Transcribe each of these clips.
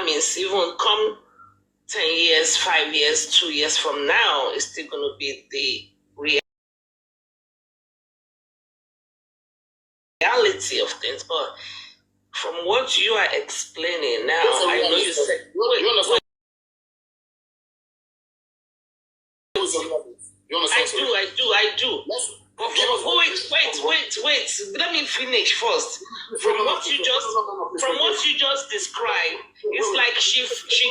means even come 10 years, 5 years, 2 years from now, it's still going to be the reality of things. But from what you are explaining now, I know you said... I do. Wait. Let me finish first. From what you just described, it's like she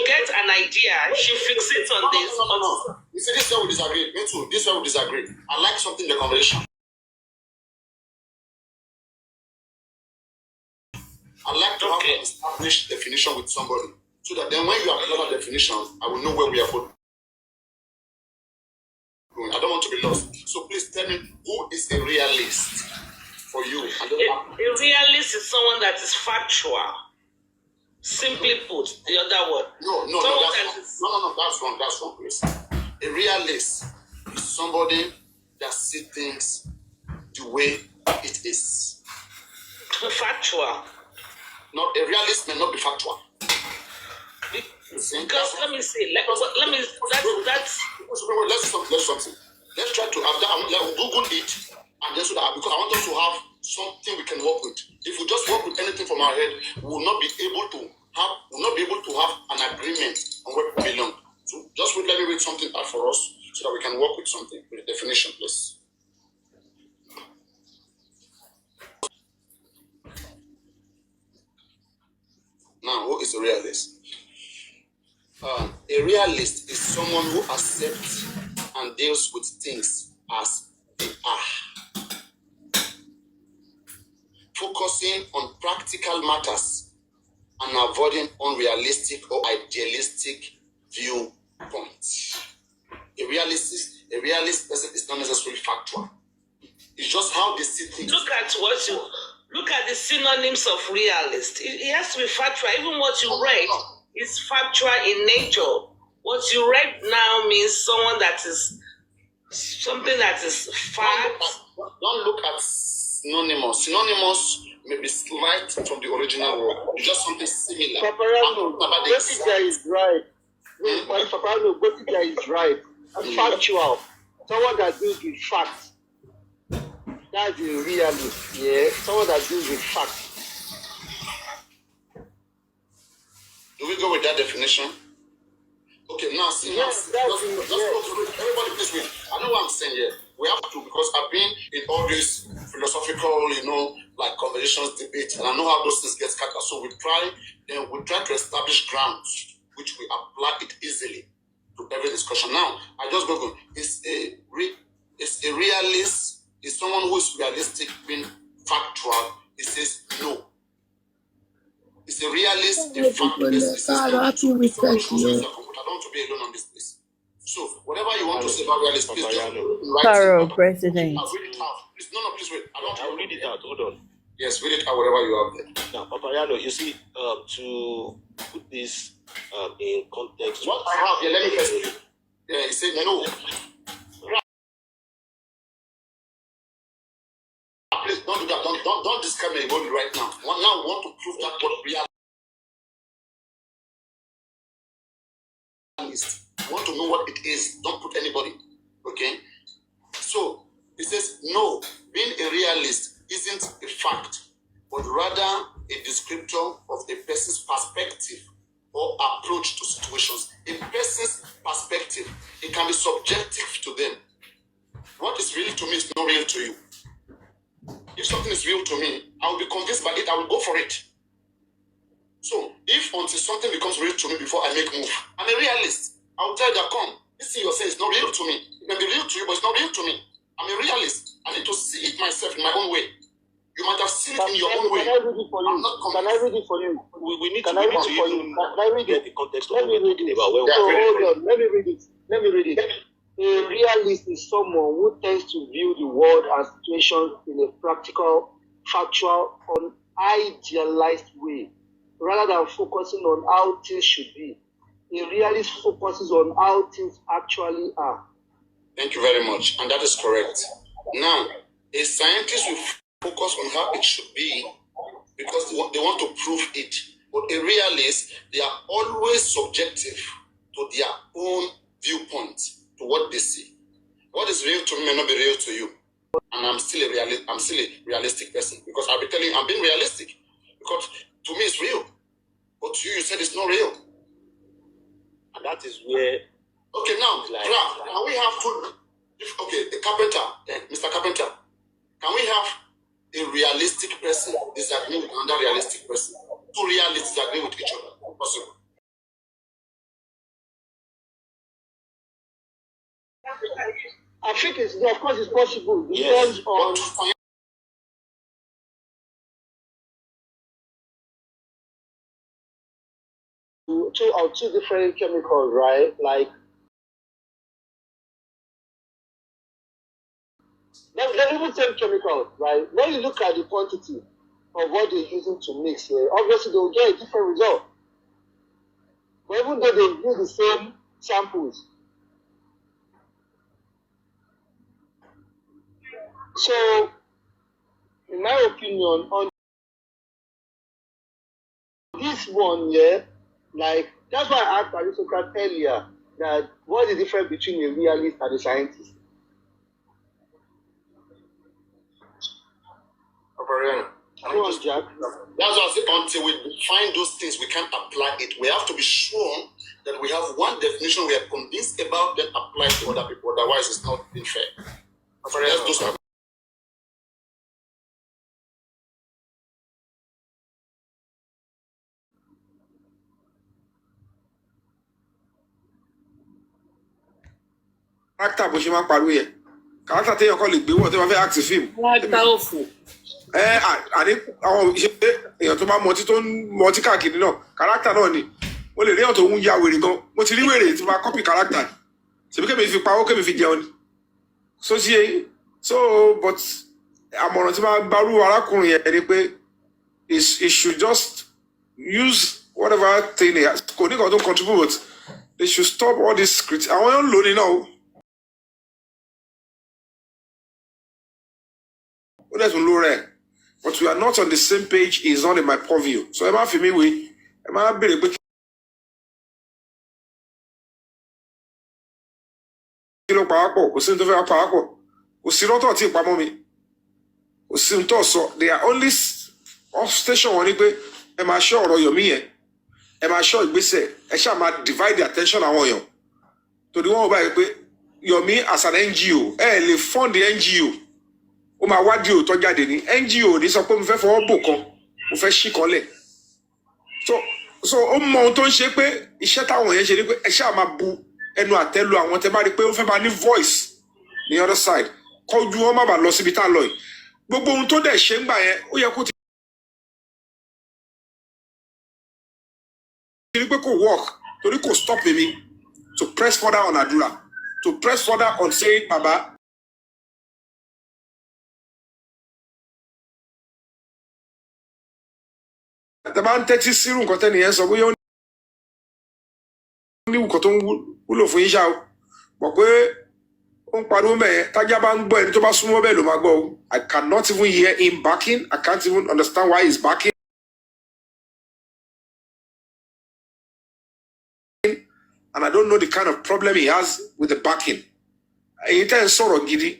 gets an idea, she fixates on this. No. You see, this is where we disagree. Me too. This is where we disagree. I like something in the conversation. I like to have an established definition with somebody, so that then when you apply that definition, I will know where we are both. I don't want to be lost. So please tell me, who is a realist for you? A realist is someone that is factual. Simply put, the other word. No, that's wrong, please. A realist is somebody that sees things the way it is. Factual. No, a realist may not be factual. Because let's do something. Let's try to have that. Google it, and then so that, because I want us to have something we can work with. If we just work with anything from our head, we will not be able to have an agreement on where we belong. So just let me read something out for us so that we can work with something with the definition, please. Now, who is a realist? A realist is someone who accepts and deals with things as they are, focusing on practical matters and avoiding unrealistic or idealistic viewpoints. A realist person is not necessarily factual. It's just how they see things. Look at the synonyms of realist. It has to be factual. Even what you read is factual in nature. What you read now means something that is fact. Don't look at synonymous. Synonymous may be slight from the original word. It's just something similar. Paparano, Gotika is right. Paparano, Gotika is right. Factual. Someone that deals with facts. That's a realist, yeah. Someone that deals with facts. Do we go with that definition? Okay, now see, let's go through it. Everybody please wait. I know what I'm saying here. We have to, because I've been in all these philosophical, like conversations, debates, and I know how those things get scattered. So we try to establish grounds which we apply it easily to every discussion. Now, I just go. It's a realist. Is someone who is realistic, being factual. It says no. It's a realist, a fact-based. I don't want to be alone on this place. So, whatever you want to say about realist, please just write it. President. I'll read it out. Please, no, please wait. I'll read it out. Hold on. Yes, read it out, whatever you have there. Now, Papayano, you see, to put this in context. What I have here, let me first read. Yeah, he said no. Please don't do that. Don't discriminate anybody right now. Now we want to prove that what realist. We want to know what it is. Don't put anybody. Okay? So it says no. Being a realist isn't a fact, but rather a descriptor of a person's perspective or approach to situations. A person's perspective, it can be subjective to them. What is real to me is not real to you. If something is real to me, I will be convinced by it, I will go for it. So, if until something becomes real to me before I make move, I'm a realist. I will tell you that, come, this thing you're saying is not real to me. It may be real to you, but it's not real to me. I'm a realist. I need to see it myself in my own way. You might have seen it in your own way. Can I read it for you? Can I read it for you? We need to get the context of what we're talking about. Hold on, let me read it. A realist is someone who tends to view the world and situations in a practical, factual, unidealized way, rather than focusing on how things should be. A realist focuses on how things actually are. Thank you very much, and that is correct. Now, a scientist will focus on how it should be because they want to prove it. But a realist, they are always subjective to their own viewpoint, to what they see. What is real to me may not be real to you. And I'm still a realistic person because I'll be telling you, I'm being realistic. Because to me it's real. But to you said it's not real. And that is where... Okay, now, can we have two... Okay, the carpenter, Mr. Carpenter, can we have a realistic person disagree with another realistic person? Two realists disagree with each other. Possible. I think of course it's possible. It Yes. depends on two different chemicals, right? Like they're even same chemicals, right? When you look at the quantity of what they're using to mix here, obviously they'll get a different result. But even though they use the same samples. So, in my opinion, on this one, yeah, like that's why I asked Aristocrat earlier that what is the difference between a realist and a scientist? Go on, Jack. That's why I say until we find those things, we can't apply it. We have to be sure that we have one definition we are convinced about, then apply to other people. Otherwise, it's not being fair. Let's do something. Character bó ṣe máa ń pariwo yẹn. Character téèyàn kọ́ lè gbé wọ̀ tí wọ́n fẹ́ act film. Character òfò. Àní àwọn ìṣe èèyàn tó máa mọtí tó ń mọtí káàkiri náà character náà ni. Mo lè rí èèyàn tó ń ya wèrè gan. Mo ti rí wèrè tí máa copy character. Ṣèbí kémi fi pawó kémi fi jẹun ni. So ṣe yẹn. So but àmọ̀ràn tí máa gbárù arákùnrin yẹn ni pé it should just use whatever thing he has. Kò ní kan tó contribute but they should stop all this script. Àwọn yóò lò ní náà. That's low. But we are not on the same page. Is not in my purview. So am I for me? Am I be able to kilo paako? Kò sí ní tó fẹ́ paako. Kò sí lọ́tọ̀ tí ìpamọ́ mi. Kò sí ní tó sọ. They are only off station wọn ni pé ẹ máa ṣọ́ ọ̀rọ̀ Yomi yẹn. Ẹ máa ṣọ́ ìgbésẹ̀. Ẹ ṣáà máa divide the attention àwọn èèyàn. Torí wọ́n bá yẹ pé Yomi as an NGO ẹ lè fund the NGO. Ó máa wádìí òótọ́ jáde ní NGO ní sọ pé mo fẹ́ fọwọ́ bò kan mo fẹ́ ṣí kan lẹ̀ so ó mọ ohun tó ń ṣe pé iṣẹ́ táwọn yẹn ṣe ni pé ẹ ṣáà máa bu ẹnu àtẹ́lu àwọn tẹ́ bá rí pé ó fẹ́ máa ní voice ní other side kọjú wọn má bàa lọ síbi tá a lọ yìí gbogbo ohun tó dẹ̀ ṣe ń gbà yẹn ó yẹ kó ti rí pé kò work torí kò stop mi to press further on àdúrà to press further on saying baba. Tẹ́ bá ń tẹ́tí sírù nǹkan tẹ́nìyẹn sọ bóyá ó ní nǹkan tó ń wúlò fún yín ṣá o mọ̀ pé ó ń pariwo mẹ́yẹn tájá bá ń gbọ́ ẹni tó bá súnmọ́ bẹ́ẹ̀ ló máa gbọ́ o I cannot even hear him barking I can't even understand why he's barking and I don't know the kind of problem he has with the barking èyí tẹ́ ń sọ̀rọ̀ gidi.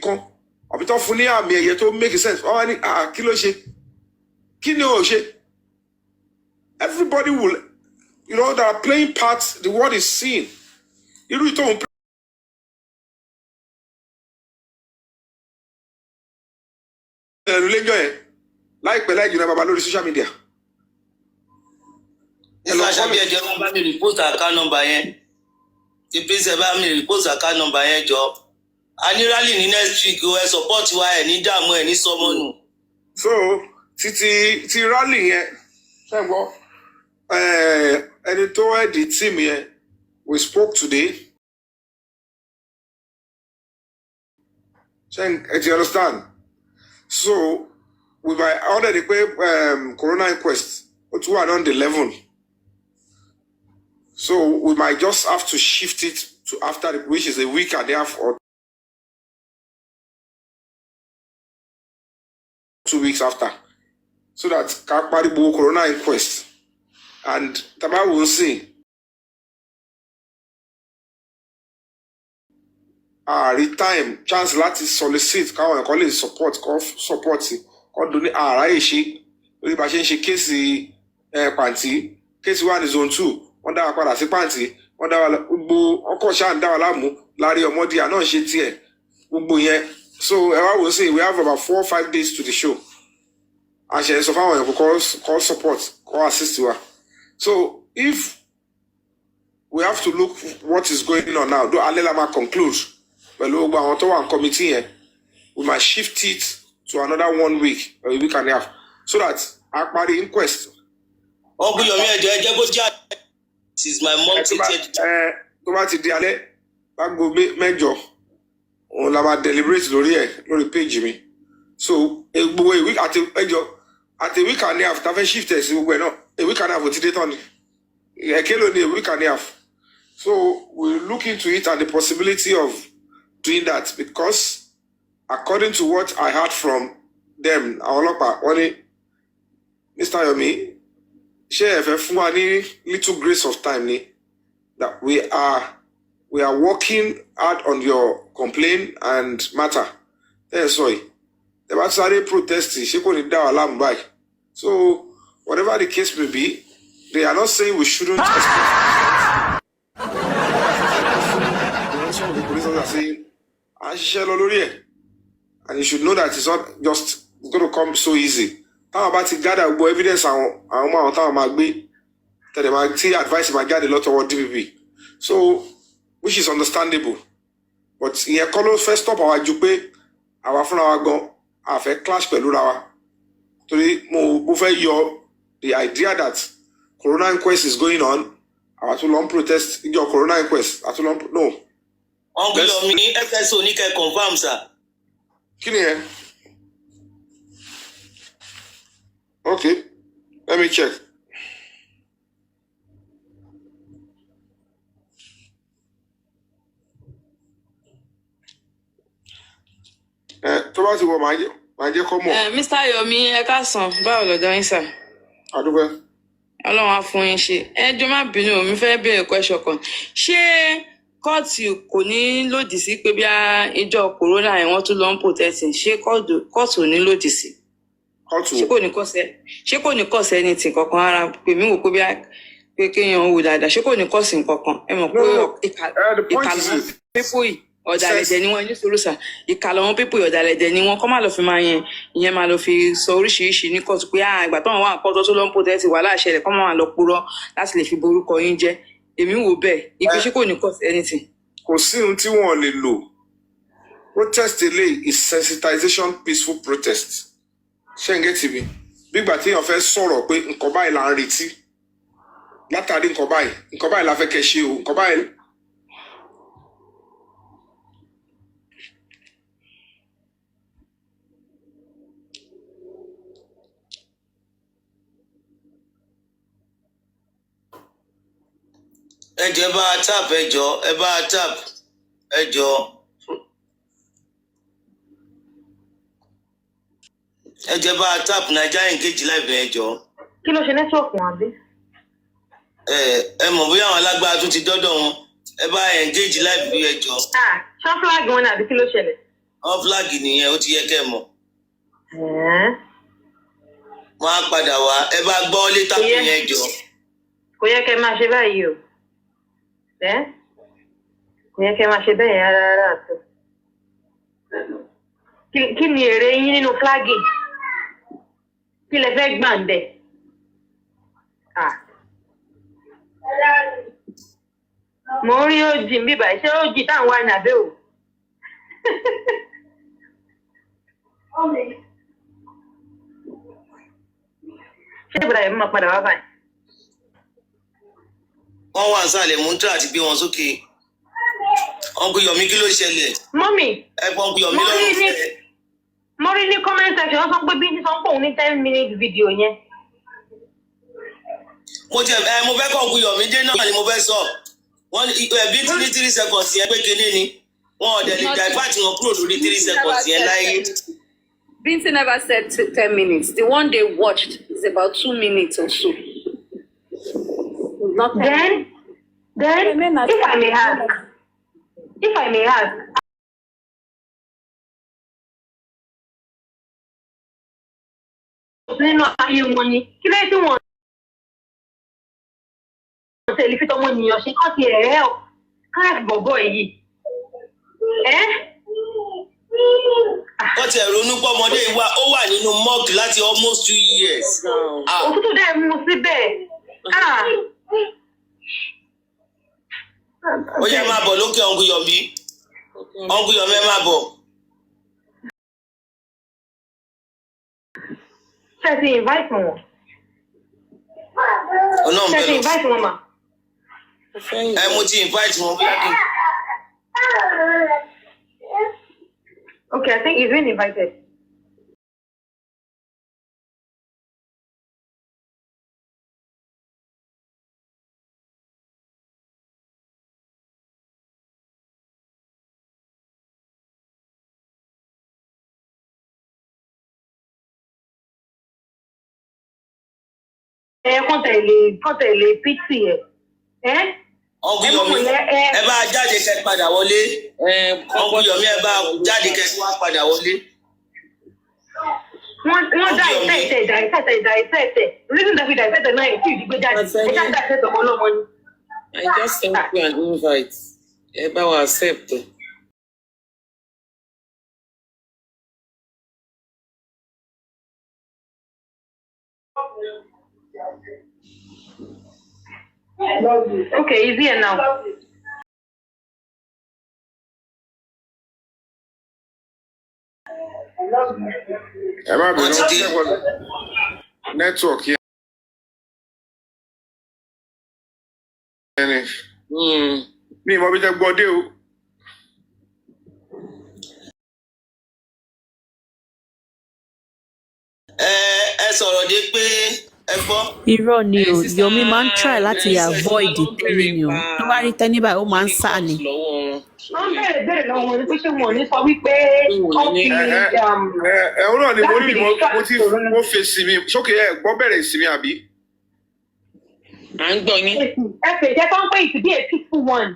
Kan àbí tó fún ní àmì ẹ̀yẹ tó make sense wọ́n wá ní kí ló ṣe kí ni ó ṣe everybody will that are playing parts the world is seeing irú ìtọ́ òun ẹ̀rù lẹ́jọ́ yẹn láìpẹ́ láì jìnnà bàbá lórí social media. Nígbà sábẹ́ ẹ̀jẹ̀ wọn bá mi report account number yẹn tí prince bá mi report account number yẹn jọ. A ní rally ní next week o ẹ support wa ẹ ní dààmú ẹ ní sọmọnù. So ti rally yẹn ṣe ń gbọ́ ẹni tó ẹ̀dì tíìmù yẹn we spoke today. Do you understand? So we might order the corona inquest, but we are on the 11. So we might just have to shift it to after, which is a week and a half or 2 weeks after. So that Kakparibu corona inquest. And Taba will see. Time chance láti solicit káwọn ẹ̀kọ́ lè support kọ́ dún ní àráyè ṣe lórí bá ṣe ń ṣe kéèsì pàǹtí kéèsì wà ní zone 2 wọ́n dá wa padà sí pàǹtí wọ́n dá wa gbogbo ọkọ̀ ṣáà ń dá wa láàmú láàrin ọmọdé àná ṣe tiẹ̀ gbogbo yẹn. So ẹ wá wò ó sí we have about 4 or 5 days to the show. Àṣẹ sọ fáwọn ẹ̀kọ́ call support call assist wa. So if we have to look what is going on now, though Alelama conclude. Pẹ̀lú gbogbo àwọn tó wà ní committee yẹn, we might shift it to another 1 week or a week and a half so that a parí inquest. Ọ̀gbìn Yomi ẹ̀jẹ̀ ẹ̀jẹ̀ kó jẹ́ this is my mom stated. Tó bá ti di alẹ́ lágbo mẹ́jọ òun la máa deliberate lórí page mi. So gbogbo a week àti a week and a half ta fẹ́ shift ẹ̀ sí gbogbo ẹ̀ náà a week and a half ò ti dé tán ni. Ẹ̀kẹ́ ló ní a week and a half. So we look into it and the possibility of doing that because according to what I heard from them, àwọn ọlọ́pàá wọ́n ní Mr. Yomi ṣé ẹ fẹ́ fún wa ní little grace of time ni that we are working hard on your complaint and matter. Sorry, the bá sáré protest ṣé kò ní dá wa láàmú báyìí. So whatever the case may be, they are not saying we shouldn't expect. Some of the police are saying and you should know that it's not just going to come so easy. Táwọn bá ti gather gbogbo evidence àwọn ọmọ àwọn táwọn máa gbé tẹ̀lé máa tí advice máa jáde lọ́tọ̀wọ́ DPP. So which is understandable. But ìyẹn kọ́ ló fẹ́ stop àwa ju pé àwa fúnra wa gan àfẹ́ clash pẹ̀lú ra wa. Torí mo fẹ́ yọ the idea that corona inquest is going on. Àwa tún lọ ń protest ìjọ corona inquest. No. Ọ̀gbìn Yomi FSO ní kẹ́ confam sir. Kí ni ẹ? Okay, let me check. Tó bá ti wọ màá jẹ́ kọ́ mọ̀. Mr. Yomi ẹ káàsán báwo lọ́dọ̀ yín sà? Adúgbò. Ọlọ́run á fún yín ṣe. Ẹ jọ̀ọ́ má bínú mi fẹ́ béèrè question kan. Ṣé kóòtù kò ní lòdì sí pé bí ìjọ corona yẹn wọ́n tún lọ ń protesting ṣé kóòtù ò ní lòdì sí? Ṣé kò ní kọ́sẹ̀ ní ti kankan ara pè mí wò pé kéèyàn wò dáadáa ṣé kò ní kọ́sì kankan ẹ mọ̀ pé ìkàlọ́ pípò yìí ọ̀dàlẹ̀dẹ̀ ni wọ́n ní sòrúsà ìkàlọ́ wọn pípò ọ̀dàlẹ̀dẹ̀ ni wọ́n kọ́ máa lọ fi máa yẹn ìyẹn máa lọ fi sọ oríṣiríṣi ní kóòtù pé ìgbà tó wọn wà kọ́tọ́ tó lọ ń protest wàhálà ṣẹlẹ̀ kọ́ máa lọ purọ́ láti lè fi borúkọ yín jẹ́ èmi wò bẹ́ẹ̀ ìpè ṣé kò ní kọ́sì anything. Kò sí ohun tí wọ́n lè lò. Protest eléyìí is sensitization peaceful protest. Ṣé ń gẹ́ tì mí? Bígbà tí èèyàn fẹ́ sọ̀rọ̀ pé nǹkan báyìí là ń retí látàrí nǹkan báyìí la fẹ́ kẹ́ ṣe o nǹkan báyìí. Ẹjọ́ ẹ bá tap ẹjọ́. Ẹjọ́ bá tap Naija engage live ẹjọ́. Kí ló ṣe nẹ́tíwọ̀kì wọn bí? Ẹ mọ̀ bóyá àwọn alágbára tún ti dọ́dọ̀ wọn. Ẹ bá engage live bí ẹjọ́. Ṣán flag wọn àbí kí ló ṣẹlẹ̀? Wọ́n flag nìyẹn ó ti yẹ kẹ́ ẹ mọ̀. Wọ́n á padà wá ẹ bá gbọ́ létà fún yẹn ẹjọ́. Kò yẹ kẹ́ máa ṣe báyìí o. Kò yẹ kẹ́ máa ṣe bẹ́ẹ̀ yẹn rárá àtọ. Kí ni èrè yín nínú flagging? Kí lẹ fẹ́ gbà ń bẹ̀? Mo ń rí òjì ń bíbà ṣé òjì táwọn wá ní àbẹ́ o? Ṣé ìbúra yẹn máa padà wá báyìí? wọ́n wà nísàlẹ̀ mú tíra àti gbé wọn sókè. Uncle Yomi kí ló ṣẹlẹ̀? Mọ́mì. Ẹ̀gbọ́n Uncle Yomi lọ́wọ́ fẹ́. Mo rí ní comment section wọ́n sọ pé bí sọ pé òun ní 10-minute video yẹn. Mo fẹ́ kọ́ Uncle Yomi dé náà ni mo fẹ́ sọ. Wọ́n bí 3 seconds yẹn pé kéde ni. Wọ́n ọ̀dẹ̀ lè divert wọn kúrò lórí 3 seconds yẹn láyé. Binti never said 10 minutes. The one they watched is about 2 minutes or so. Not then, if I may ask, nínú ayé wọn ni kí ló tí wọn tẹ̀lé fi tọmọ ènìyàn ṣe kọ́ ti ẹ̀rẹ́ ọ̀ káàkiri bọ̀bọ̀ yìí. Wọ́n ti ronú pọ̀ ọmọdé ó wà nínú mọ́ọ̀kì láti almost 2 years. Òtútù dẹ̀ mú síbẹ̀. Ó yẹ máa bọ̀ lókè Uncle Yomi. Uncle Yomi máa bọ̀. Ṣé ti invite wọn? Ṣé ti invite wọn mà? Mo ti invite wọn. Okay, I think he's been invited. Kàn tẹ̀lé pítì ẹ̀. Uncle Yomi ẹ bá jáde kẹ́ padà wọlé. Uncle Yomi ẹ bá jáde kẹ́ wá padà wọlé. Wọ́n dá ìfẹ́ reason that we dá ìfẹ́ náà kí ìdígbé jáde ẹ já dá ìfẹ́ tọmọ ọlọ́mọ ni. I just sent you an invite. Ẹ bá wa accept. Okay, he's here now. Ẹ má bínú network yẹn. Mi ìmọ̀ bí tẹ gbọ́ dé o. Ẹ sọ̀rọ̀ dé pé ẹ gbọ́. Irọ́ ni o, Yomi máa ń try láti avoid tẹ́ni ni o. Tó bá rí tẹ́ni báyìí, ó máa ń sá ni. Wọ́n bẹ̀rẹ̀ lọ́wọ́ wọn ni pé ṣé wọn ò ní sọ wípé wọ́n fi. Ẹ̀hún náà ni mo rí mo fèsì mi sókè ẹ̀ gbọ́ bẹ̀rẹ̀ ìsinmi àbí. À ń gbọ́ yín. Ẹ pè jẹ́ kó ń pè it to be a peaceful one.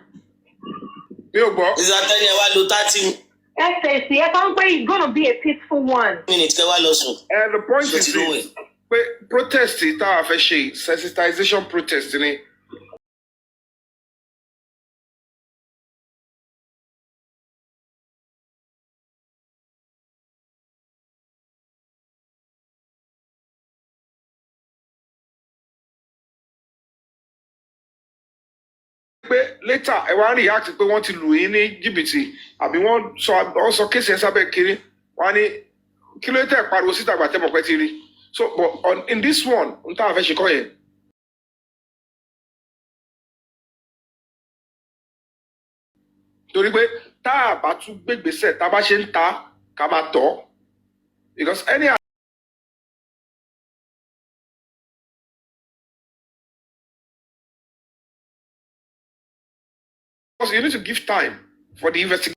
Mi ò gbọ́. Ìsàtẹ́ni ẹ wá lo 30. Ẹ fèsì ẹ kó ń pè it's gonna be a peaceful one. Minutes kẹ́ wá lọ sùn. The point is this pé protest tá a fẹ́ ṣe sensitization protest ni. Pé later ẹ wá react pé wọ́n ti lù yín ní jìbìtì àbí wọ́n sọ kéèsì ẹ̀ sábẹ́ kiri wọ́n á ní kí ló tẹ̀ pariwo síta àgbà tẹ́ mọ̀ pẹ́ ti rí. So, but in this one, n ta fẹ́ ṣe kọ́ yẹn. Torí pé tá a bá tún gbégbèsè tá a bá ṣe ń ta ká máa tọ̀ because any. Because you need to give time for the investigation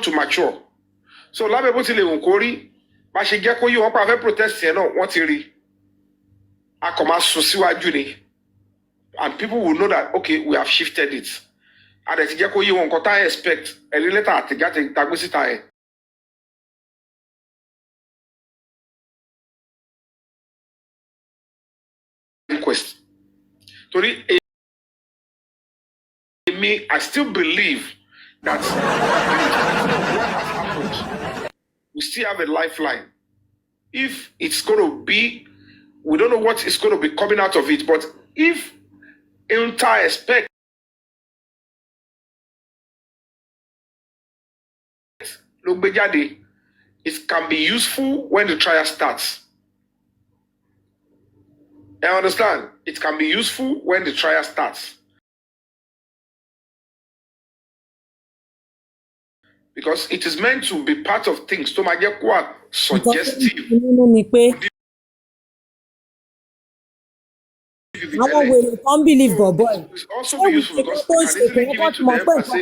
to mature. So lábẹ́ bó tilẹ̀ wù kó rí bá ṣe jẹ́ kó yí wọn pa fẹ́ protest yẹn náà wọ́n ti rí a kò máa sùn síwájú ni and people will know that okay we have shifted it a dẹ̀ ti jẹ́ kó yí wọn nǹkan tá a expect ẹ̀rí lẹ́tà àtẹ̀jáde tagbé síta ẹ̀. Request torí èmi I still believe that we still have a lifeline. If it's going to be, we don't know what is going to be coming out of it, but if entire expect it can be useful when the trial starts. I understand. It can be useful when the trial starts. Because it is meant to be part of things. To make quite suggestive. Àwọn wèrè kan believe bọ̀bọ̀ ẹ̀. It's also be useful because they can easily give it to them and say,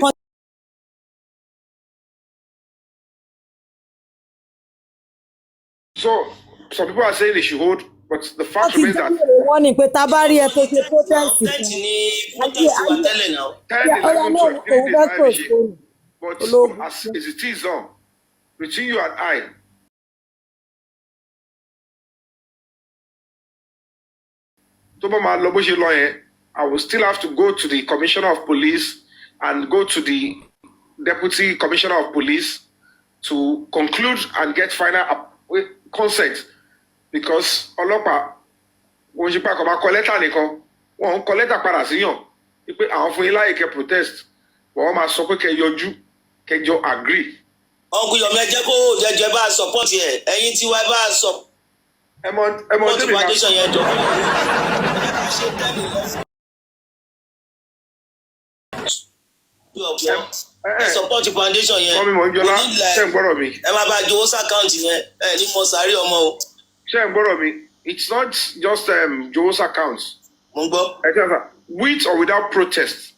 so some people are saying they should hold, but the fact remains that wọ́n ní pé tá a bá rí ẹ tó ṣe protest kan. but as it is on, between you and I, I will still have to go to the commissioner of police and go to the deputy commissioner of police to conclude and get final consent, because ọlọ́pàá wọ́n ṣe pàkọ́ máa kọ lẹ́tà nìkan wọ́n ń kọ lẹ́tà padà síyàn pé àwọn fún yín láyè kẹ́ protest wọ́n máa sọ pé kẹ́ yọjú kẹjọ agree. ọkùnrin Yomi ẹ jẹ́ kó jẹjẹ bá a support ẹ ẹ̀yin tí wàá bá a sọ. ẹ mọ débi foundation yẹn jọ. ẹ support foundation yẹn. wọ́n mi mọ̀ ń jọlá ṣé ń gbọ́dọ̀ mi. ẹ máa bá a jowó sàkáǹtì yẹn ẹ ní mo sáré ọmọ o. ṣé ń gbọ́dọ̀ mi. It's not just Joe's account. Mo ń gbọ́. With or without protest,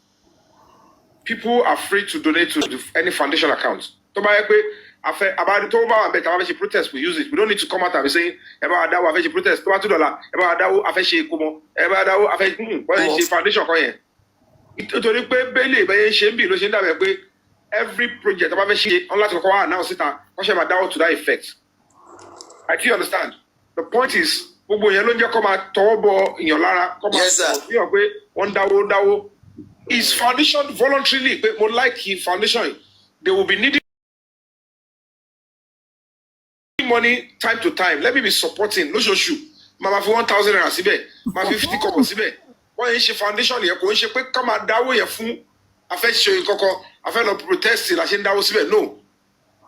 people are free to donate to any foundation account. Tó bá yẹ pé àbáde tó bá wà bẹ́ẹ̀ tí a bá fẹ́ ṣe protest, we use it. We don't need to come out and be saying ẹ bá wa dáwó a fẹ́ ṣe protest tó bá $2 ẹ bá wa dáwó a fẹ́ ṣe ìkómọ ẹ bá wa dáwó a fẹ́ wọ́n ṣe foundation kan yẹn. Nítorí pé bẹ́ẹ̀lì ìbẹ́yẹ ṣe ń bì ló ṣe ń dàbẹ̀ pé every project tó bá fẹ́ ṣe ọ̀n láti kọ́kọ́ wà náà síta wọ́n ṣe máa dáwó to that effect. I think you understand. The point is gbogbo yẹn ló ń jẹ́ kó máa tọwọ́ bọ èèyàn lára kó máa fihàn pé wọ́n dáwó. Is foundation voluntarily pé mo like foundation they will be needing money time to time. Let me be supporting lóṣooṣù máa fi 1,000 naira síbẹ̀ máa fi 50 kọ̀ọ̀kan síbẹ̀ wọ́n yẹn ṣe foundation yẹn kò ń ṣe pé ká máa dáwó yẹn fún afẹ́ṣe kankan afẹ́ lọ protest la ṣe ń dáwó síbẹ̀. No,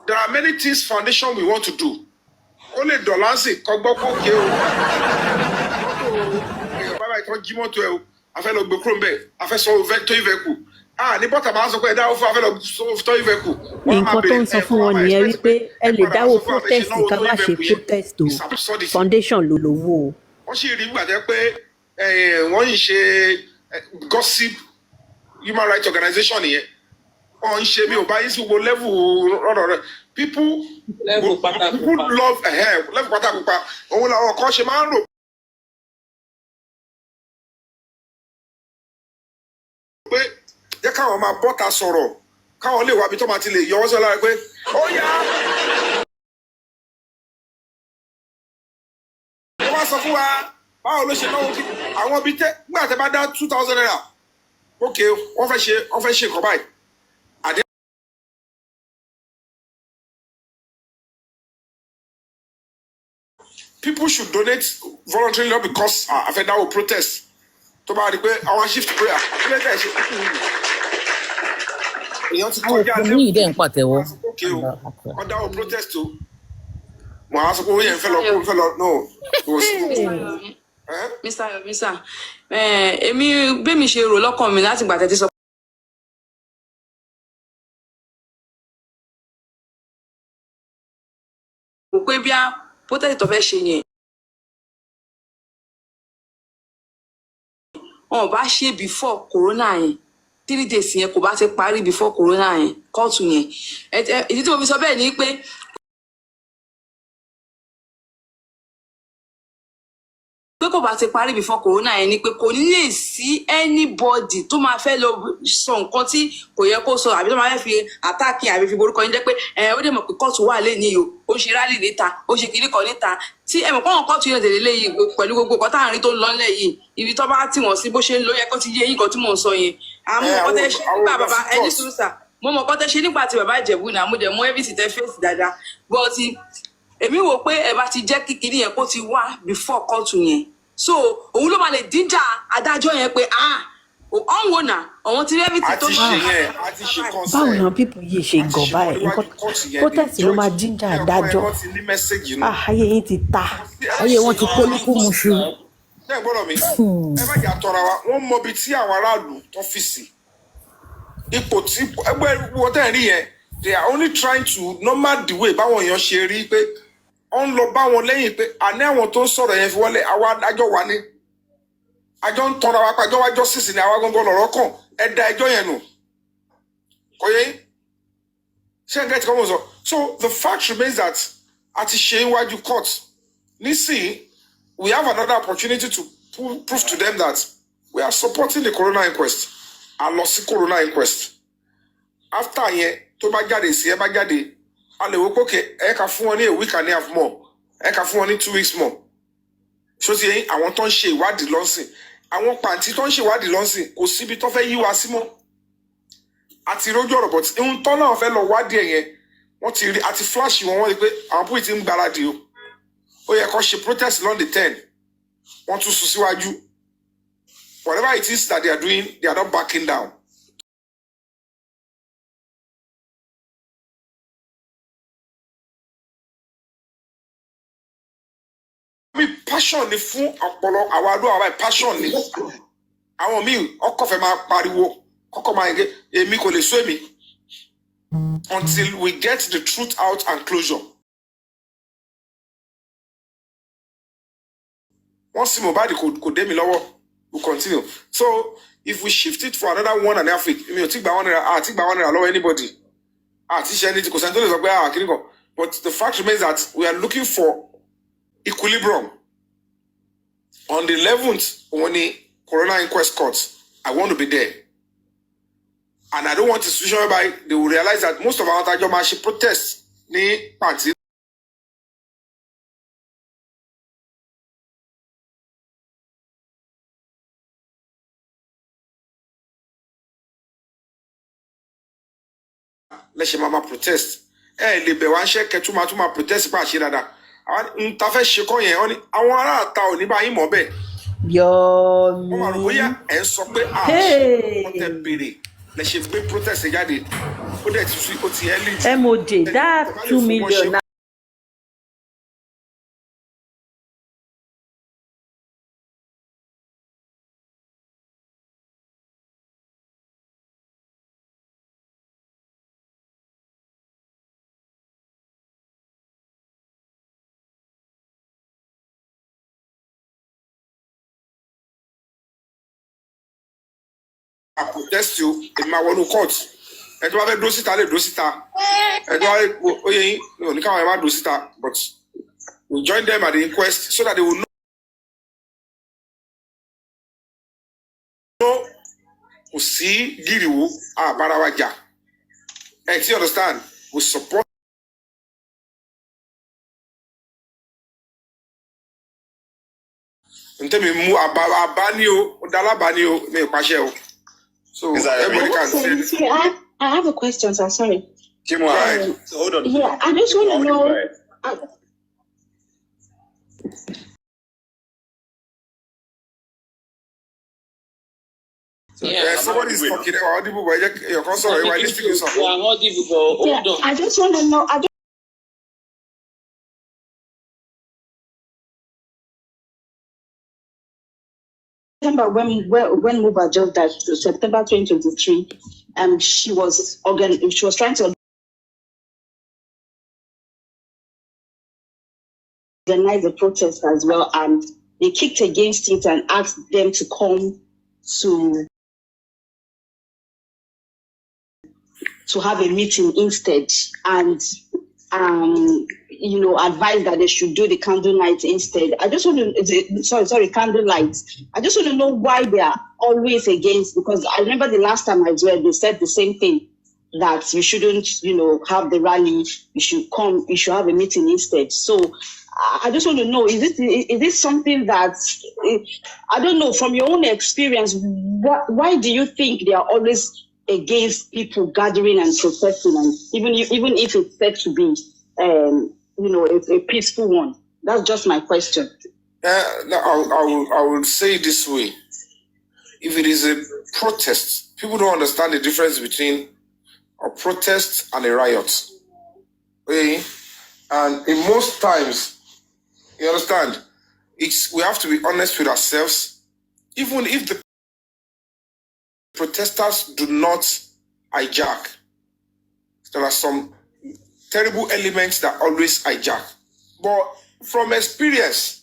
there are many things foundation we want to do. Ó lè dọ̀là sí kọ́gbọ́ kókè o. Bàbá ìtàn jí mọ́tò ẹ o afẹ́ lọ gbé kúrò ń bẹ̀ afẹ́ sọ tó ìfẹ́ kù ní bọ́tà máa ń sọ pé ẹ dáwó fún afẹ́ lọ tó ìfẹ́ kù. nǹkan tó ń sọ fún wọn nìyẹn wípé ẹ lè dáwó protest ká má ṣe protest o foundation ló lówó o. wọ́n sì rí gbàdẹ́ pé wọ́n yìí ṣe gossip human rights organization nìyẹn wọ́n ń ṣe mi ò bá yín sí gbogbo level rọ̀rọ̀ rẹ̀ people love level pátákùpá òun làwọn kan ṣe máa ń rò. pé jẹ́ káwọn máa bọ́ta sọ̀rọ̀ káwọn lè wá bí tó máa ti lè yọ ọ́ sọ lára pé ó yá. ó wá sọ fún wa báwo ló ṣe náwó kí àwọn bíi tẹ́ nígbà tẹ́ bá dá 2,000 naira ok wọ́n fẹ́ ṣe nǹkan báyìí. People should donate voluntarily not because after that will protest. To bá rí pé àwọn shift prayer. Ilé tẹ̀ ṣe kúkú yìí. Èèyàn ti kọjá lẹ́wọ̀n. Ní ìdẹ́ ń pàtẹ́wọ́. Wọ́n dáwọ́ protest o. Mo á sọ pé ó yẹn fẹ́ lọ no. Mr. Yomi sir, èmi bẹ́mi ṣe rò lọ́kàn mi láti gbà tẹ́tí sọ. Kò pé bí a protest tó fẹ́ ṣe yẹn. Wọ́n bá ṣe before corona yẹn 3 days yẹn kò bá ti parí before corona yẹn kóòtù yẹn. Ìdí tí mo fi sọ bẹ́ẹ̀ ni pé kò bá ti parí before corona yẹn ni pé kò ní lè sí anybody tó máa fẹ́ lọ sọ nǹkan tí kò yẹ kó sọ àbí tó máa fẹ́ fi àtàkì àbí fi borúkọ yín jẹ́ pé ó dẹ̀ mọ̀ pé kóòtù wà lẹ́yìn yìí ó ṣe rálì níta ó ṣe kiri kan níta tí ẹ mọ̀ pé àwọn kóòtù yẹn tẹ̀lé léyìí pẹ̀lú gbogbo nǹkan táàrin tó ń lọ nílẹ̀ yìí ibi tó bá tì wọ́n sí bó ṣe ń lo yẹ kó ti yé yín kan tí mò ń sọ yẹn àmọ́ nǹkan tẹ́ ṣe nígbà bàbá ẹni sùúrùsà mo mọ̀ nǹkan tẹ́ ṣe nígbà tí bàbá Ìjẹ̀bú náà mo dẹ̀ mú everything tẹ́ fèsì dáadáa but èmi wò pé ẹ bá ti jẹ́ kíkiri yẹn kó ti wá before kóòtù yẹn so òun ló máa lè díjà adájọ́ yẹn pé ọ̀hún wò náà ọ̀hún ti rí everything tó ṣe yẹn. báwo náà pípọ̀ yìí ṣe gàn báyìí nǹkan protest ló máa díjà adájọ́ ayé yín ti ta ayé wọn ti kólúkú muṣu. Ṣé gbọ́dọ̀ mi? Ẹ má jà tọra wa, wọ́n mọ ibi tí àwọn aráàlú tó fi sí. Ipò tí ẹgbẹ́ wọ́n tẹ̀ rí yẹn, they are only trying to normal the way báwọn èèyàn ṣe rí pé wọ́n ń lọ báwọn lẹ́yìn pé àní àwọn tó ń sọ̀rọ̀ yẹn fi wọlé àwa àjọ wa ní. Àjọ ń tọra wa pé àjọ wa justice ni àwa gangan lọ̀rọ̀ kàn ẹ da ẹjọ́ yẹn nù. Kò yẹ yín? Ṣé n get kọ́mọ̀ sọ? So the fact remains that a ti ṣe iwájú court. Nísìnyí, we have another opportunity to prove to them that we are supporting the coroner inquest. A lọ sí coroner inquest. After yẹn tó bá jáde sí ẹ bá jáde a lè wo pókè ẹ ká fún wọn ní a week and a half more ẹ ká fún wọn ní 2 weeks more. Ṣó ti yẹn àwọn tó ń ṣe ìwádìí lọ́sìn àwọn pàǹtí tó ń ṣe ìwádìí lọ́sìn kò síbi tó fẹ́ yí wa sí mọ́. Àti rójú ọ̀rọ̀ but ohun tó náà fẹ́ lọ wádìí ẹ̀yẹn wọ́n ti rí àti flash wọn wọ́n rí pé àwọn púpì ti ń gbáradì o. Ó yẹ kó ṣe protest lọ́n the 10 wọ́n tún sún síwájú. Whatever it is that they are doing, they are not backing down. Passion ni fún ọpọlọ àwọn àdó àwọn passion ni. Àwọn míì ọkọ fẹ́ máa pariwo kọ́kọ́ máa yẹ èmi kò lè sọ èmi until we get the truth out and closure. Wọ́n sì Mohbad kò dé mi lọ́wọ́. We continue. So if we shift it for another 1.5 week, I mean, take by 1 naira, take by 1 naira, allow anybody. Teach anything because but the fact remains that we are looking for equilibrium. On the 11th, when the coroner inquest court, I want to be there. And I don't want a situation whereby they will realize that most of our Tajomashi protests ni party. Let's mama protest. Lè bẹ̀ wá ń ṣe kẹtùmá protest pa ṣe dáadáa. Àwọn ta fẹ́ ṣe kọ́ yẹn wọ́n ní àwọn ará àta ò ní bá yín mọ̀ bẹ́ẹ̀. Yomi. Wọ́n máa rò bóyá ẹ̀ ń sọ pé wọ́n tẹ béèrè lè ṣe gbé protest jáde. Ó dẹ̀ ti ó ti ẹ́ lè jù. MOJ that 2 million. I protest you in my one court. And do I have dosita, and do I no, can't have dosita, but we'll join them at the inquest so that they will know who see Giriwu Barawaja. And you understand? We support Ntemi mu abanio, dalabanio, me pashe. So everybody can see. I have a question, sir. Sorry. So hold on. Yeah, I just want to know. Somebody's talking about your console. You're listening to something. Hold on. I just want to know. Remember when Mohbad just died, September 2023, she was trying to organize the protest as well, and they kicked against it and asked them to come to have a meeting instead, and advised that they should do the candle night instead. I just want to candle light. I just want to know why they are always against, because I remember the last time I was there, they said the same thing, that you shouldn't, have the rally, you should have a meeting instead. So I just want to know, is this something that, I don't know, from your own experience, why do you think they are always against people gathering and protesting, and even if it's said to be it's a peaceful one? That's just my question. I will say it this way. If it is a protest, people don't understand the difference between a protest and a riot. Okay? And in most times, you understand, we have to be honest with ourselves. Even if the protesters do not hijack, there are some terrible elements that always hijack. But from experience,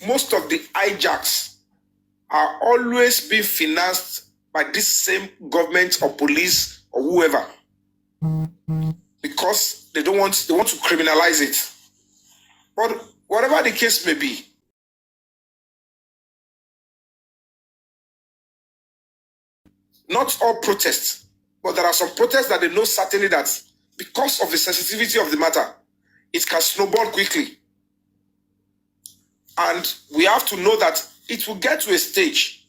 most of the hijacks are always being financed by this same government or police or whoever, because they want to criminalize it. But whatever the case may be, not all protests, but there are some protests that they know certainly that because of the sensitivity of the matter, it can snowball quickly. And we have to know that it will get to a stage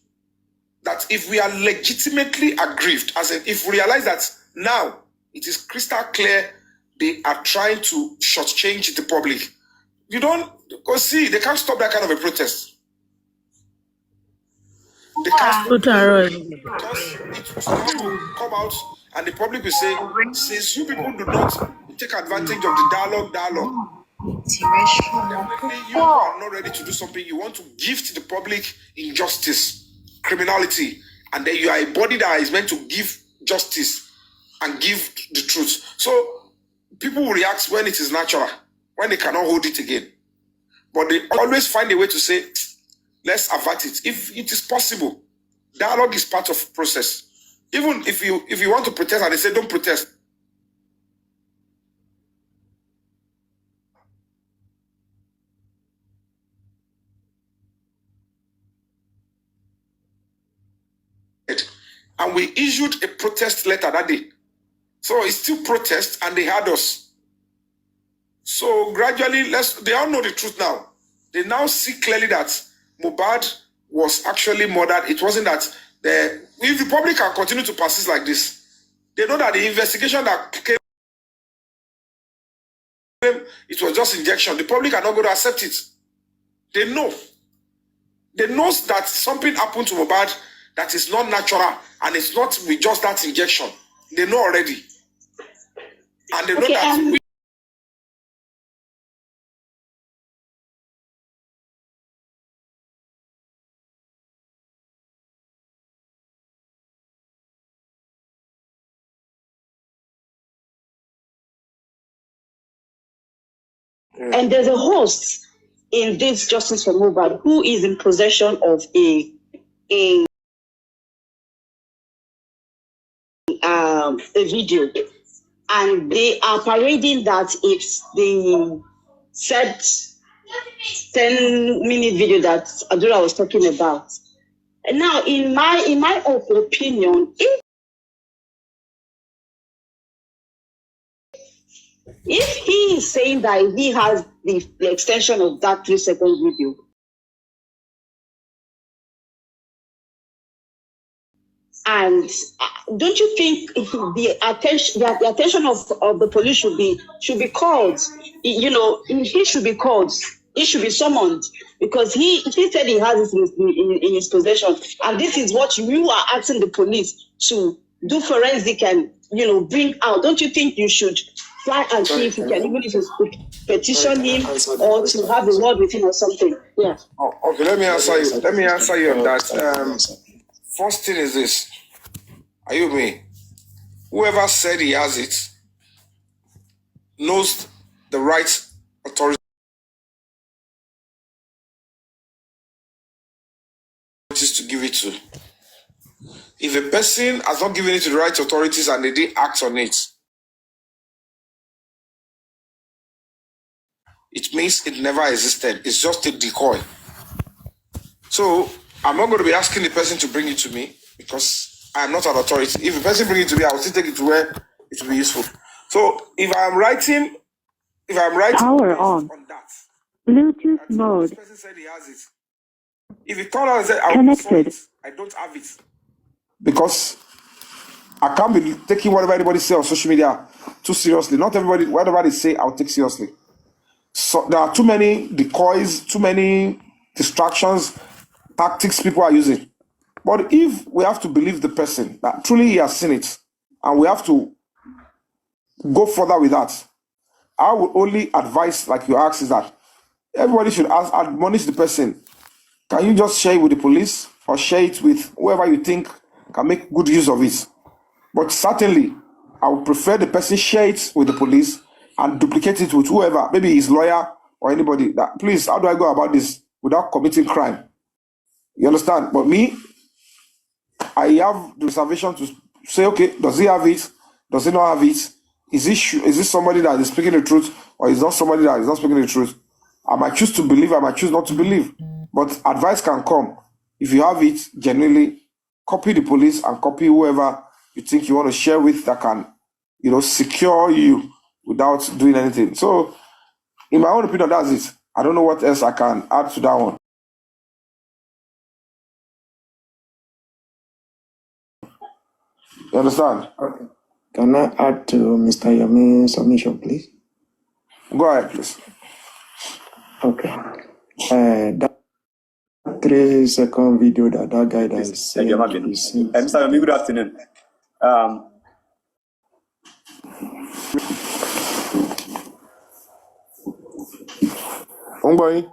that if we are legitimately aggrieved, as in if we realize that now it is crystal clear they are trying to shortchange the public, you don't go see, they can't stop that kind of a protest. They can't stop because it will come out and the public will say, since you people do not take advantage of the dialogue, definitely you are not ready to do something. You want to gift the public injustice, criminality, and then you are a body that is meant to give justice and give the truth. So people will react when it is natural, when they cannot hold it again. But they always find a way to say, let's avert it. If it is possible, dialogue is part of process. Even if you want to protest and they say don't protest, and we issued a protest letter that day. So it's still protest and they had us. So gradually, they all know the truth now. They now see clearly that Mohbad was actually murdered. It wasn't that if the public can continue to persist like this, they know that the investigation that came, it was just injection. The public are not going to accept it. They know. They know that something happened to Mohbad that is not natural and it's not with just that injection. They know already. And they know that And there's a host in this Justice for Mohbad who is in possession of a video, and they are parading that it's the said 10-minute video that Adura was talking about. And now, in my opinion, if he is saying that he has the extension of that 3-second video, and don't you think the attention of the police should be called? You know, he should be called. He should be summoned, because he said he has it in his possession, and this is what you are asking the police to do forensic and bring out. Don't you think you should try and see if you can, even if you petition him or to have a word with him or something? Yeah. Oh, okay, let me answer you. Let me answer you on that. First thing is this. Are you with me? Whoever said he has it knows the right authorities to give it to. If a person has not given it to the right authorities and they didn't act on it, it means it never existed. It's just a decoy. So I'm not going to be asking the person to bring it to me because I am not an authority. If the person brings it to me, I will still take it to where it will be useful. So if I'm writing power on that, Bluetooth mode. This person said he has it. If he called out and said I don't have it, because I can't be taking whatever anybody say on social media too seriously. Not everybody, whatever they say, I'll take seriously. So there are too many decoys, too many distractions, tactics people are using. But if we have to believe the person that truly he has seen it, and we have to go further with that, I would only advise, like you asked, is that Everybody should admonish the person. Can you just share it with the police or share it with whoever you think can make good use of it? But certainly, I would prefer the person share it with the police and duplicate it with whoever, maybe his lawyer or anybody. That, please, how do I go about this without committing crime? You understand? But me, I have the reservation to say, okay, does he have it? Does he not have it? Is this somebody that is speaking the truth, or is not somebody that is not speaking the truth? I might choose to believe, I might choose not to believe. But advice can come. If you have it, genuinely, copy the police and copy whoever you think you want to share with that can, secure you without doing anything. So, in my own opinion, that's it. I don't know what else I can add to that one. You understand? Okay. Can I add to Mr. Yomi's submission, please? Go ahead, please. Okay. That 3-second video that guy that is saying. Mr. Yomi, good afternoon. Okay.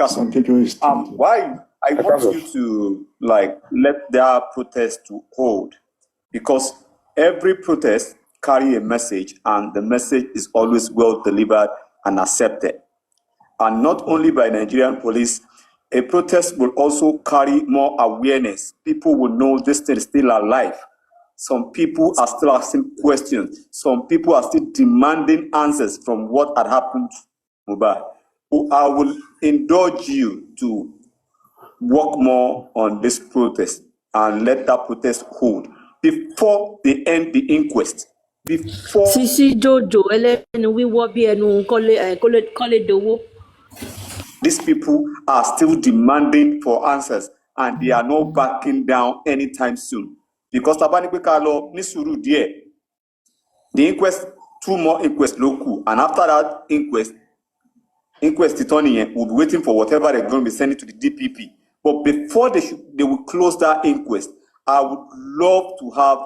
Some people why I want you to let their protest to hold, because every protest carry a message, and the message is always well delivered and accepted. And not only by Nigerian police, a protest will also carry more awareness. People will know this thing is still alive. Some people are still asking questions. Some people are still demanding answers from what had happened to Mohbad. I will indulge you to work more on this protest and let that protest hold before they end the inquest. Before Sisi Jojo ẹlẹ́nu wíwọ́ bí ẹnu kọ́lé dowó. These people are still demanding for answers, and they are not backing down anytime soon. Because Tabani Pekalo Nisuru dear, the inquest, 2 more inquests local, and after that inquest Titonian will be waiting for whatever they're going to be sending to the DPP. But before they will close that inquest, I would love to have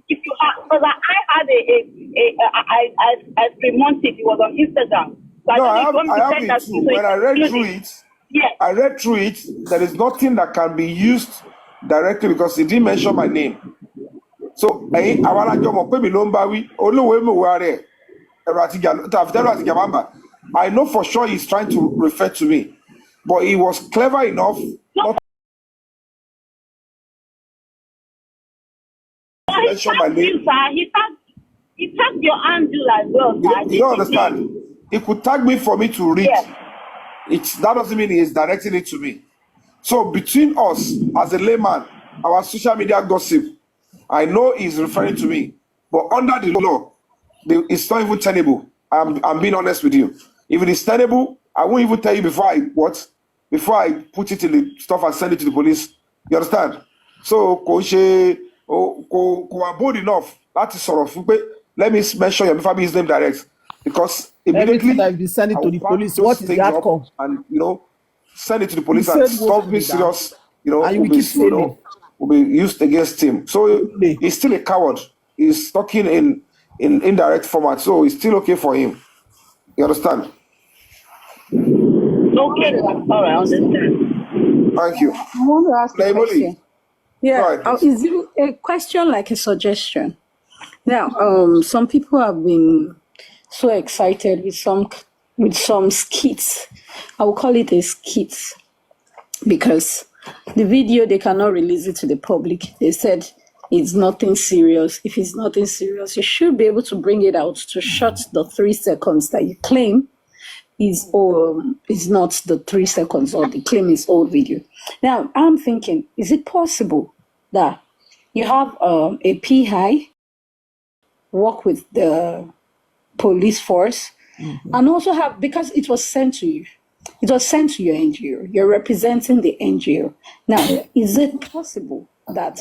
If you have, because I had I screenshot it. It was on Instagram. So No, I have it too. When I read through it, I read through it. There is nothing that can be used directly because it didn't mention my name. So, I know for sure he's trying to refer to me, but he was clever enough not to mention my name. He tagged your handle as well, sir. You don't understand. He could tag me for me to read. Yeah. That doesn't mean he is directing it to me. So between us, as a layman, our social media gossip, I know he's referring to me, but under the law, it's not even tenable. I'm being honest with you. If it is tenable, I won't even tell you before I put it in the stuff and send it to the police. You understand? So bold enough. That is sort of. Let me mention your Fabayi's name direct, because immediately everything that you send it to the police, what is the outcome? And send it to the police and something serious, and you will keep failing. will be used against him. So he's still a coward. He's talking in indirect format, so it's still okay for him. You understand? Okay, all right, understand. Thank you. I want to ask a Naimoli, question. go Yeah, ahead, please. is it a question like a suggestion? Now, some people have been so excited with some skits. I will call it a skit because the video they cannot release it to the public. They said it's nothing serious. If it's nothing serious, you should be able to bring it out to shut the 3 seconds that you claim is not the 3 seconds or the claim is old video. Now I'm thinking, is it possible that you have a PI work with the police force and also have, because it was sent to you, it was sent to your NGO, you're representing the NGO. Now, is it possible that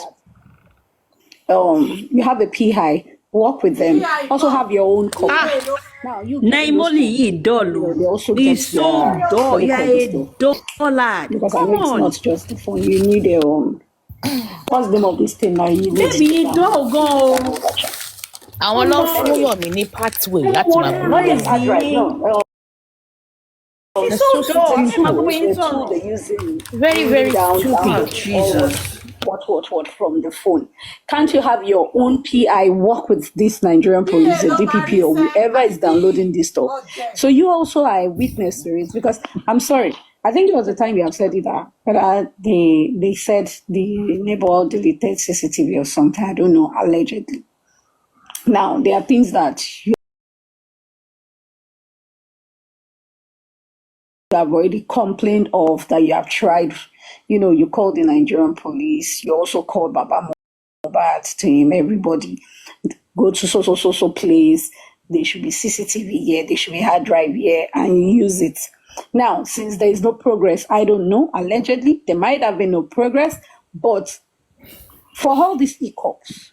you have a PI work with them, also have your own copy? Now you Naimoli yìí dull. they also He's get so their dull. what do you Yeah, call this a though? dullard. Because I Come know it's on. not just the phone. You need their own. What's the name of this thing now? You need Maybe he dull go. Àwọn lọ fún Yomi ní pathway láti máa bọ̀ What lórí is ẹ̀. he? He's so so dull. I'm stupid. tool they're using, Very, very stupid. Jesus. what from the phone. Can't you have your own PI work with this Nigerian police, the DPP, or whoever is downloading this stuff? So you also are a witness to it, because I'm sorry, I think it was the time you have said it, but they said the neighbor deleted CCTV or something, I don't know, allegedly. Now, there are things that you have already complained of, that you have tried. You called the Nigerian police, you also called Baba Mohbad to him, everybody go to so place, there should be CCTV here, there should be hard drive here, and you use it. Now, since there is no progress, I don't know, allegedly, there might have been no progress, but for all these ECOPs,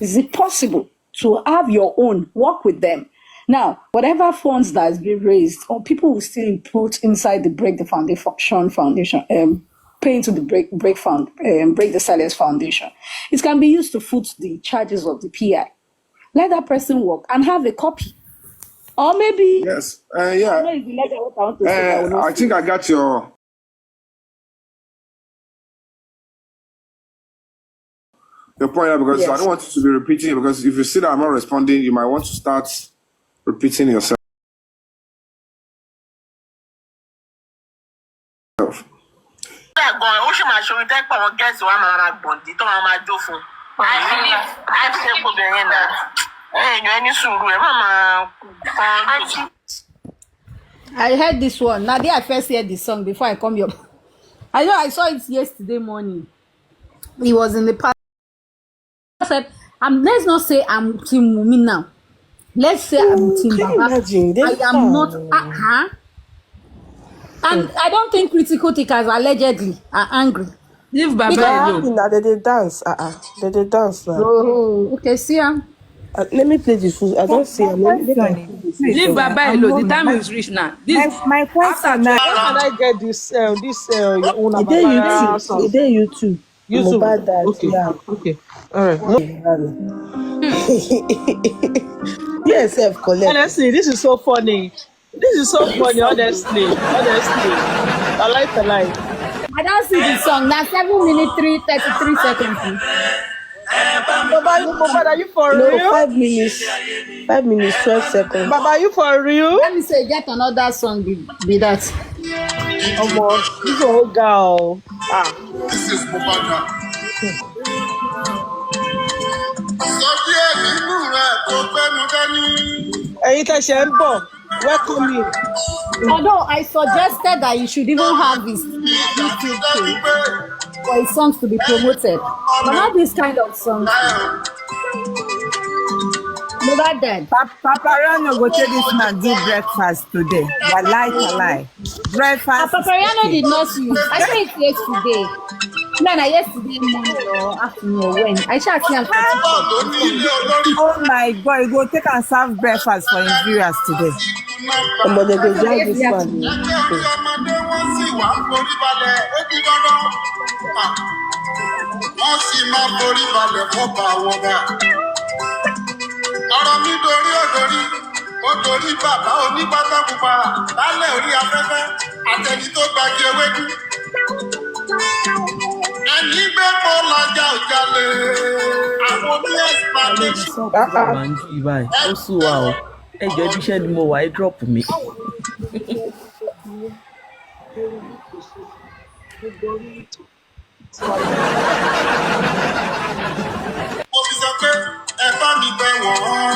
is it possible to have your own, work with them? Now, whatever funds that has been raised, or people will still put inside the Break the Foundation, pay into the Break the Silence Foundation, it can be used to foot the charges of the PI. Let that person work and have a copy. Or maybe... Yes, yeah. I think I got your point, because yes. I don't want you to be repeating it, because if you see that I'm not responding, you might want to start repeating yourself. I heard this one. Now, I first heard this song before I come here. I know I saw it yesterday morning. It was in the past. I said, let's not say I'm Team Mumi now. Let's say I'm Team Baba. I am not. And I don't think critical thinkers allegedly are angry. Leave Baba alone. They dance. They dance. Oh, okay. See ya. Let me play this food. I don't see. Leave Baba alone. The time is reached now. My question now. How can I get this your own YouTube? YouTube. YouTube. That, okay. Yeah. Okay. All right. Yes, collect. Honestly, this is so funny. This is so funny, honestly. I like the life. I don't see the song. Now 7 minutes 33 seconds. Baba, are you for real? 5 minutes. 5 minutes 12 seconds. Baba, are you for real? Let me say, get another song. Be that. This whole girl. This is Mohbad. Welcome you. Although I suggested that you should even have this YouTube page for his songs to be promoted, but not this kind of songs. Never dead. Papa Rano go take this man do breakfast today. Lie. Breakfast. Papa Rano did not see it. I saw it yesterday. No, yesterday morning or afternoon or when. I shall see him. Oh my God, he go take and serve breakfast for his viewers today. But they go drive this one. ọ̀rọ̀ mi dorí òdorí ó dorí bàbá onípátá pupa lálẹ́ orí afẹ́fẹ́ àtẹni tó gbagi ewédú. ẹni gbé kó lọ́jà òjàlè àwọn oní explanation. máa ń ju ìbáyìí ó sùn wá o ẹjọ́ ibi iṣẹ́ ni mo wà ẹ drop mi. mo fi sọ pé ẹ bá mi bẹ̀ wọ́n